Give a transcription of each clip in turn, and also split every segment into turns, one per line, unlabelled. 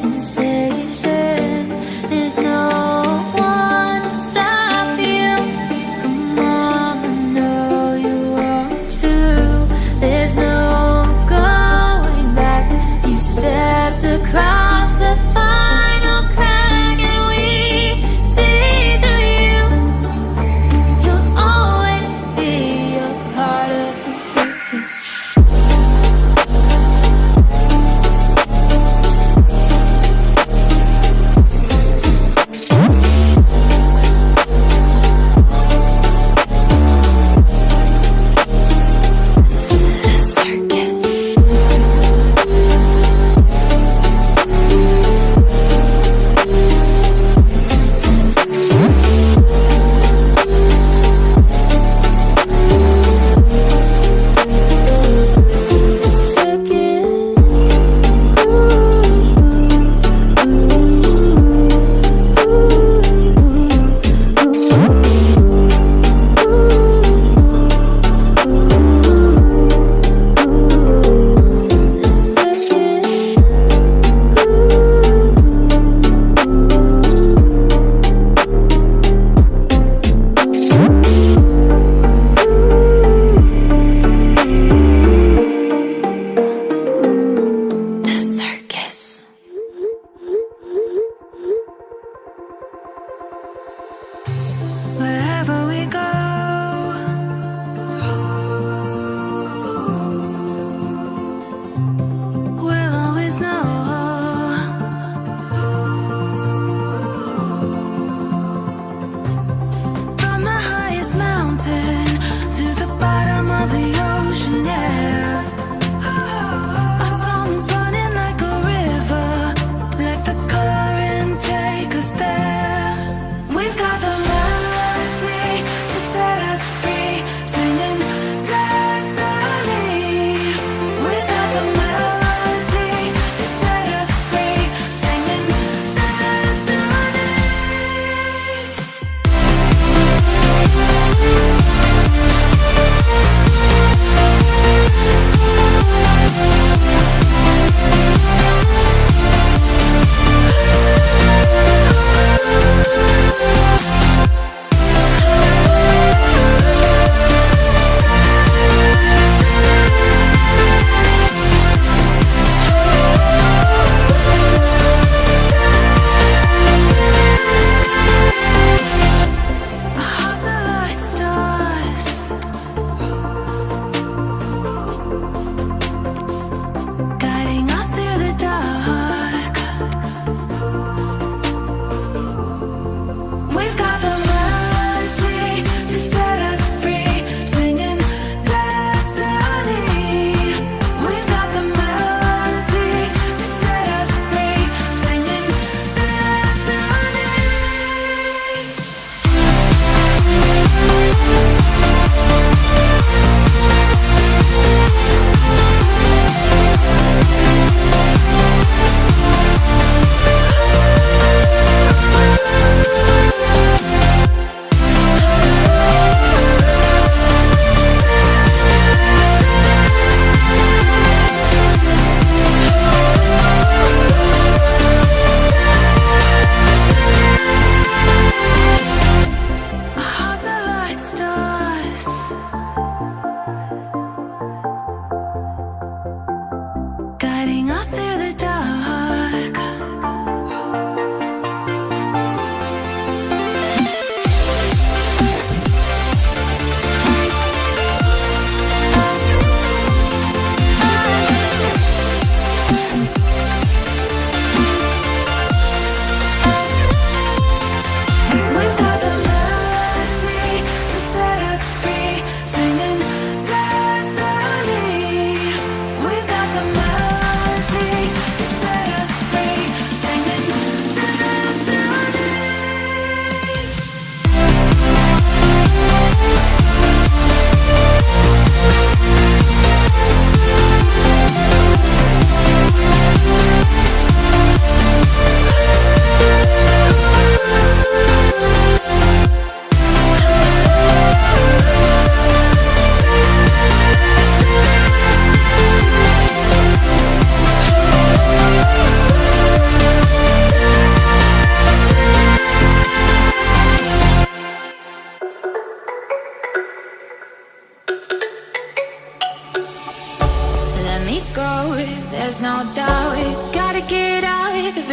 sensation. There's no one to stop you. Come on, I know you want to. There's no going back. You stepped across the final crack and we see through you. You'll always be a part of the circus.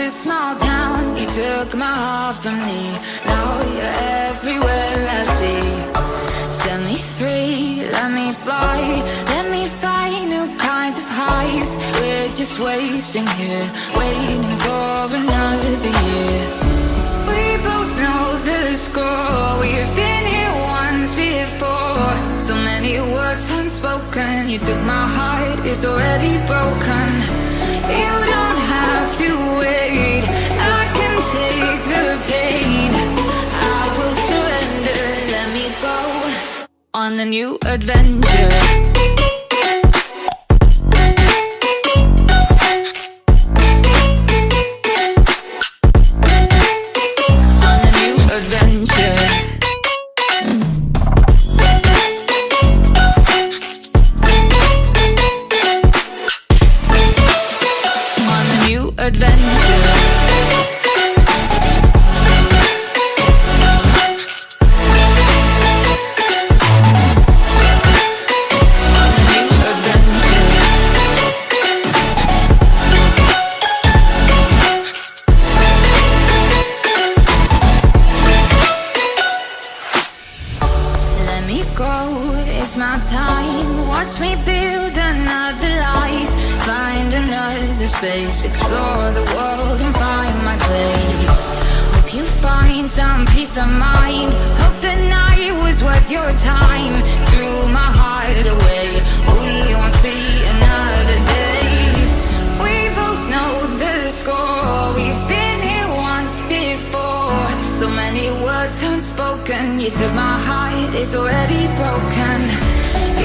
this small town. You took my heart from me. Now you're everywhere I see. Set me free, let me fly. Let me find new kinds of highs. We're just wasting here, waiting for another year. We both know the score. We've been here once before. So many words unspoken. You took my heart, it's already broken. You don't have to wait, I can take the pain. I will surrender, let me go on a new adventure. Space, explore the world and find my place. Hope you find some peace of mind. Hope the night was worth your time. Threw my heart away, we won't see another day. We both know the score. We've been here once before. So many words unspoken. You took my heart, it's already broken.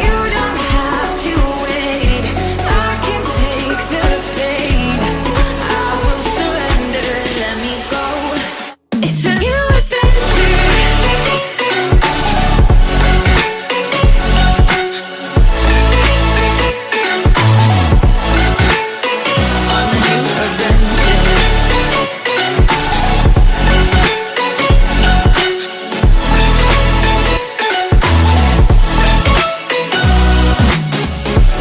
You don't have to wait, I can take the pain. I will surrender, let me go. It's a new adventure. On a new adventure.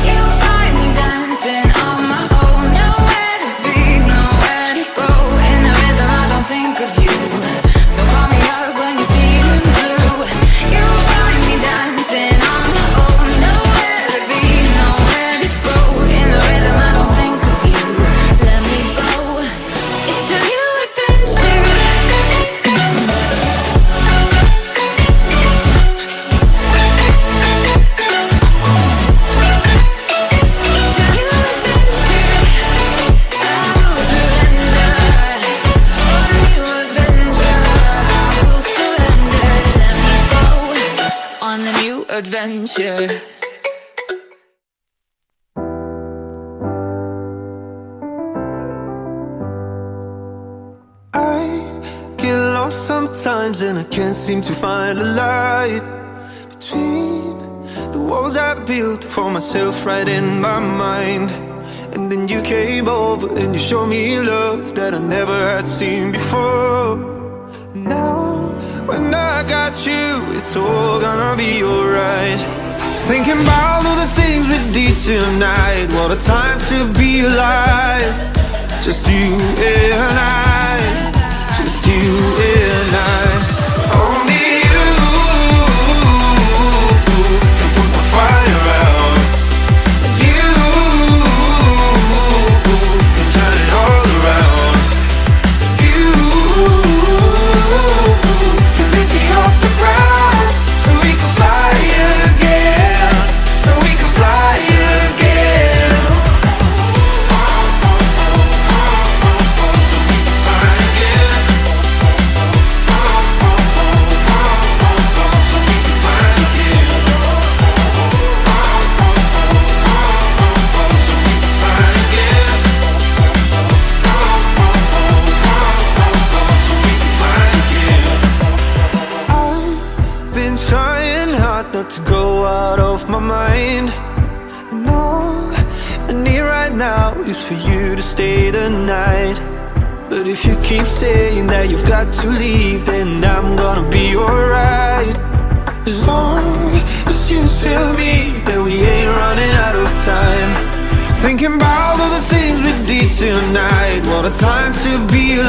You'll find me dancing on my own. Nowhere to be, nowhere to go. In the rhythm I don't think of you. Don't call me up when you're feeling blue. You'll find me dancing on my own. Nowhere to be, nowhere to go. In the rhythm I don't think of you. Let me go. It's a new adventure. On a new adventure.
I get lost sometimes and I can't seem to find a light between the walls I built for myself right in my mind. And then you came over and you showed me love that I never had seen before. And now when I got you, it's all gonna be alright. Thinking about all the things we did tonight. What a time to be alive. Just you and I. Just you and I. Only you can put my fire out. You can turn it all around. You can lift me off the ground, so we can fly again. So we can fly again. So we can fly again. So we can fly again. So we can fly again. So we can fly again. I've been trying hard not to go out of my mind. And all I need right now is for you to stay the night. But if you keep saying that you've got to leave, then I'm gonna be alright. As long as you tell me that we ain't running out of time. Thinking about all the things we did tonight. What a time to be